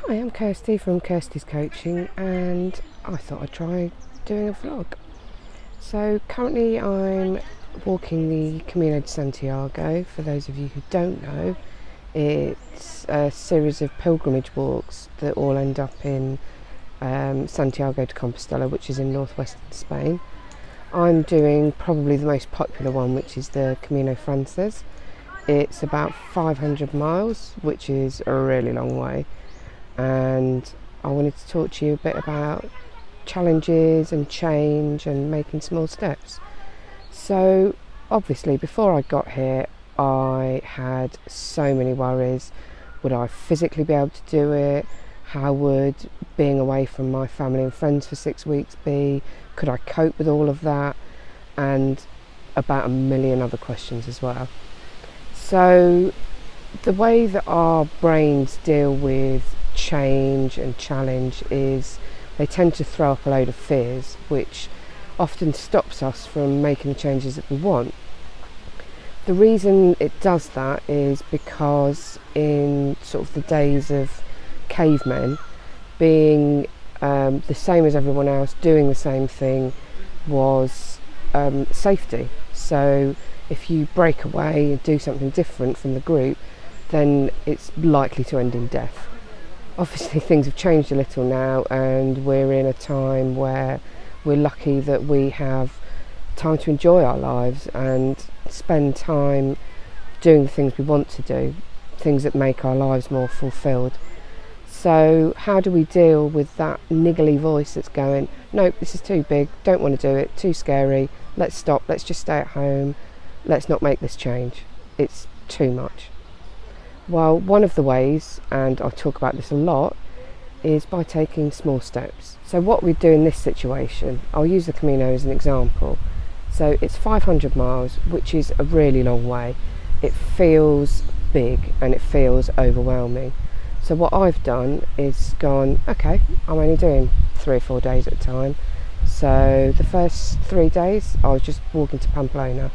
Hi, I'm Kirsty from Kirsty's Coaching, and I thought I'd try doing a vlog. So currently I'm walking the Camino de Santiago. For those of you who don't know, it's a series of pilgrimage walks that all end up in Santiago de Compostela, which is in northwestern Spain. I'm doing probably the most popular one, which is the Camino Frances. It's about 500 miles, which is a really long way. And I wanted to talk to you a bit about challenges and change and making small steps. So obviously before I got here I had so many worries. Would I physically be able to do it? How would being away from my family and friends for 6 weeks be? Could I cope with all of that? And about a million other questions as well. So the way that our brains deal with change and challenge is they tend to throw up a load of fears, which often stops us from making the changes that we want. The reason it does that is because in sort of the days of cavemen, being the same as everyone else, doing the same thing was safety. So if you break away and do something different from the group, then it's likely to end in death. Obviously things have changed a little now, and we're in a time where we're lucky that we have time to enjoy our lives and spend time doing the things we want to do, things that make our lives more fulfilled. So how do we deal with that niggly voice that's going, nope, this is too big, don't want to do it, too scary, let's stop, let's just stay at home, let's not make this change, it's too much? Well, one of the ways, and I talk about this a lot, is by taking small steps. So what we do in this situation, I'll use the Camino as an example. So it's 500 miles, which is a really long way. It feels big and it feels overwhelming. So what I've done is gone, okay, I'm only doing 3 or 4 days at a time. So the first 3 days I was just walking to Pamplona.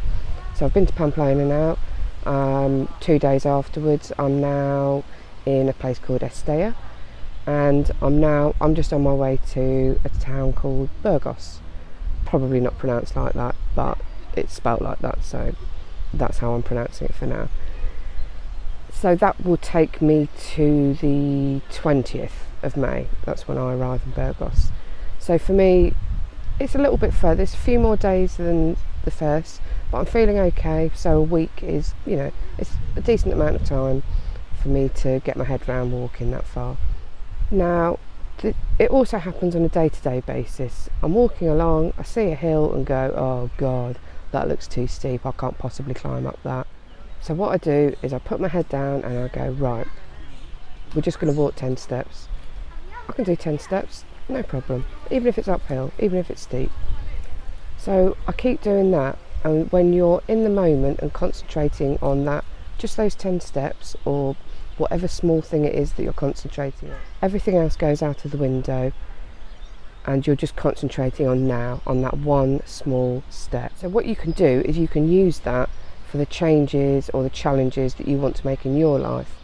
So I've been to Pamplona now. 2 days afterwards I'm now in a place called Estella, and I'm just on my way to a town called Burgos. Probably not pronounced like that, but it's spelt like that, so that's how I'm pronouncing it for now. So that will take me to the 20th of May. That's when I arrive in Burgos. So for me it's a little bit further, it's a few more days than the first, but I'm feeling okay. So a week is, it's a decent amount of time for me to get my head around walking that far. Now it also happens on a day-to-day basis. I'm walking along, I see a hill and go, oh god, that looks too steep, I can't possibly climb up that. So what I do is I put my head down and I go, right, we're just going to walk 10 steps. I can do 10 steps, no problem, even if it's uphill, even if it's steep. So I keep doing that, and when you're in the moment and concentrating on that, just those 10 steps or whatever small thing it is that you're concentrating on, everything else goes out of the window and you're just concentrating on now, on that one small step. So what you can do is you can use that for the changes or the challenges that you want to make in your life.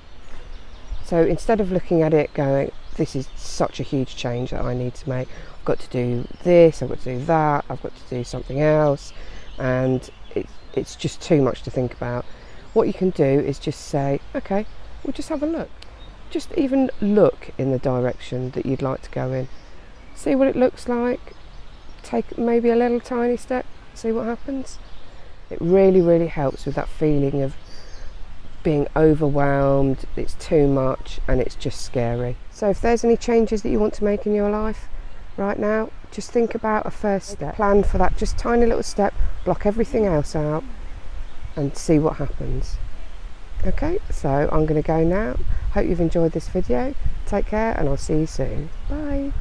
So instead of looking at it going, this is such a huge change that I need to make, I've got to do this, I've got to do that, I've got to do something else, and it's just too much to think about. What you can do is just say, okay, we'll just have a look. Just even look in the direction that you'd like to go in. See what it looks like, take maybe a little tiny step, see what happens. It really, really helps with that feeling of being overwhelmed, it's too much and it's just scary. So if there's any changes that you want to make in your life right now, just think about a first step. Plan for that just tiny little step, block everything else out and see what happens. Okay, so I'm going to go now. Hope you've enjoyed this video. Take care and I'll see you soon. Bye.